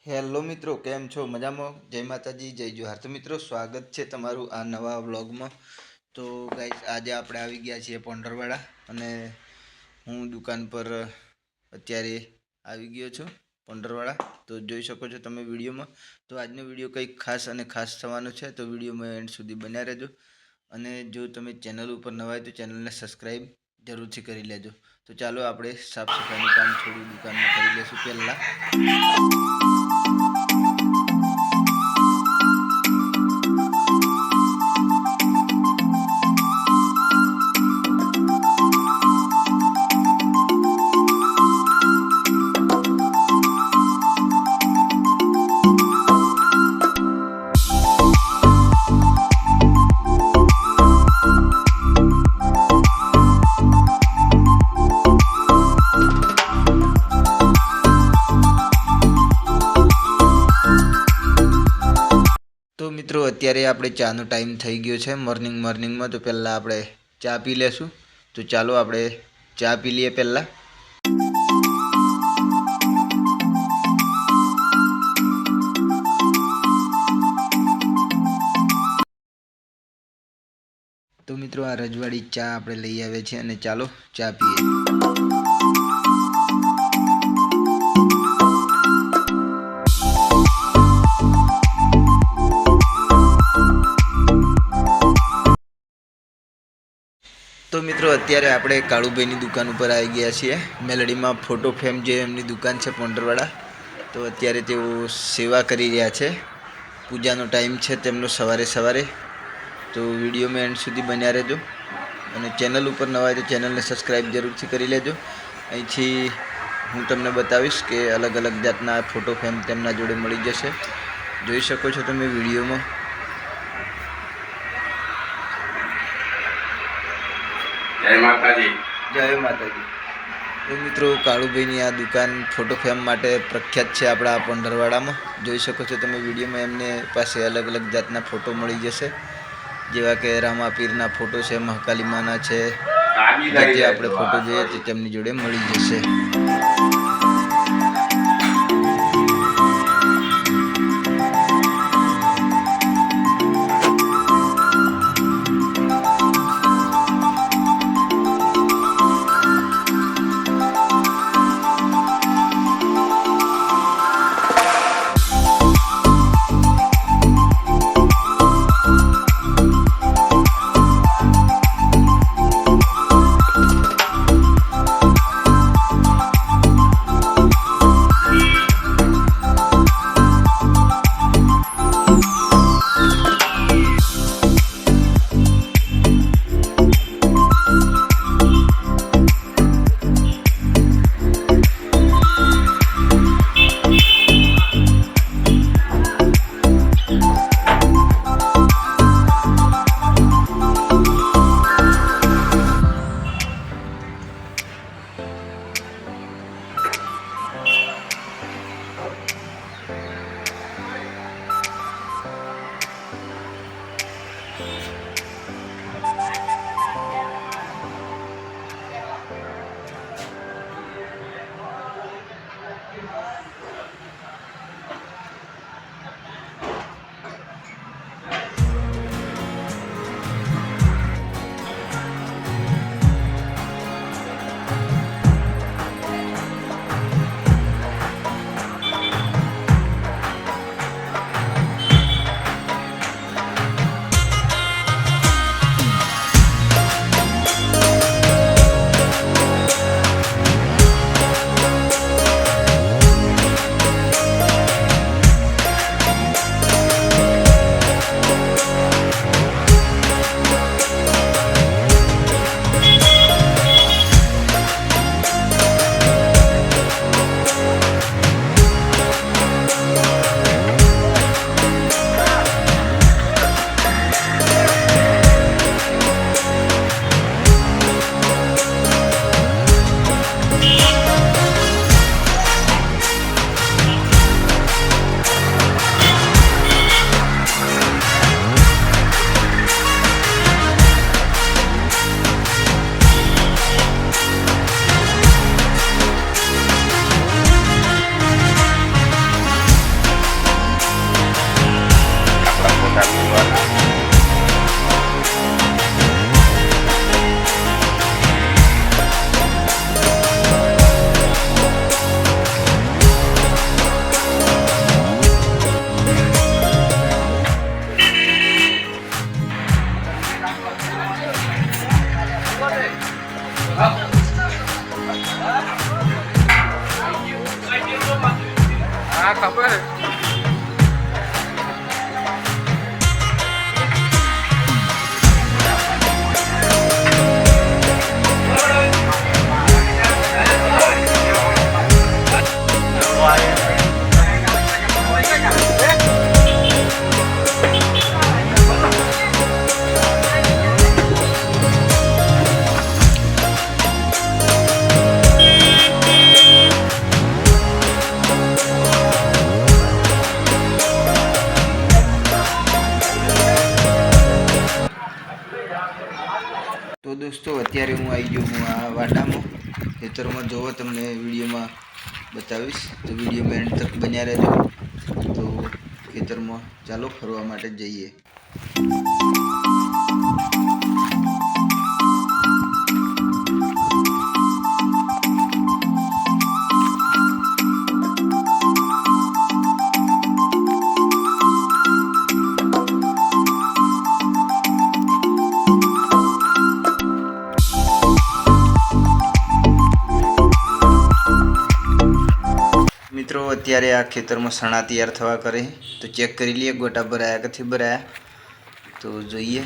Hello મિત્રો, કેમ છો? મજામાં? જય માતાજી, જય જોહાર. તો મિત્રો, સ્વાગત છે તમારું આ નવા વ્લોગમાં. તો ગાઈસ, આજે આપણે આવી ગયા છીએ પોંઢરવાડા અને હું દુકાન પર અત્યારે આવી ગયો છું પોંઢરવાડા. તો જોઈ શકો છો તમે વિડીયોમાં. તો આજનો વિડીયો કંઈક ખાસ અને ખાસ થવાનો છે, તો વિડીયોમાં એન્ડ સુધી બન્યા રહેજો. અને જો તમે ચેનલ ઉપર નવા હોય તો ચેનલને સબસ્ક્રાઈબ જરૂરથી કરી લેજો. તો ચાલો આપણે સાફ સફાઈનું કામ થોડું દુકાનમાં કરી લઈશું પહેલાં. તો મિત્રો, અત્યારે આપણે ચાનો ટાઈમ થઈ ગયો છે મોર્નિંગમાં. તો પહેલાં આપણે ચા પી લેશું. તો ચાલો આપણે ચા પી લઈએ પહેલાં. તો મિત્રો, આ રજવાડી ચા આપણે લઈ આવ્યા છીએ અને ચાલો ચા પીએ. તો મિત્રો, અત્યારે આપણે કાળુભાઈની દુકાન ઉપર આવી ગયા છીએ. મેલડીમાં ફોટો ફ્રેમ જે એમની દુકાન છે પોંઢરવાડા. તો અત્યારે તેઓ સેવા કરી રહ્યા છે. પૂજાનો ટાઈમ છે તેમનો સવારે. તો વિડીયોમાં એન્ડ સુધી બન્યા રહેજો. અને ચેનલ ઉપર નવા હોય તો ચેનલને સબસ્ક્રાઈબ જરૂરથી કરી લેજો. અહીંથી હું તમને બતાવીશ કે અલગ અલગ જાતના ફોટો ફ્રેમ તેમના જોડે મળી જશે. જોઈ શકો છો તમે વિડીયોમાં. જય માતાજી. જય માતાજી. તો મિત્રો, કાળુભાઈની આ દુકાન ફોટો ફ્રેમ માટે પ્રખ્યાત છે આપણા પોંઢરવાડામાં. જોઈ શકો છો તમે વિડીયોમાં. એમને પાસે અલગ અલગ જાતના ફોટો મળી જશે, જેવા કે રામાપીરના ફોટો છે, મહાકાલી માના છે. જે આપણે ફોટો જોઈએ તે તેમની જોડે મળી જશે. ખબર તો દોસ્તો અત્યારે હું આવી ગયો હું આ વાડામાં ખેતરમાં. જોવો તમને વિડીયોમાં બતાવીશ, તો વિડીયોમાં એન્ડ તક બન્યા રહેજો. તો ખેતરમાં ચાલો ફરવા માટે જઈએ. મિત્રો અત્યારે આ ખેતરમાં સણા તૈયાર થવા કરે, તો ચેક કરી લઈએ ગોટા ભરાયા કે નથી ભરાયા. તો જોઈએ.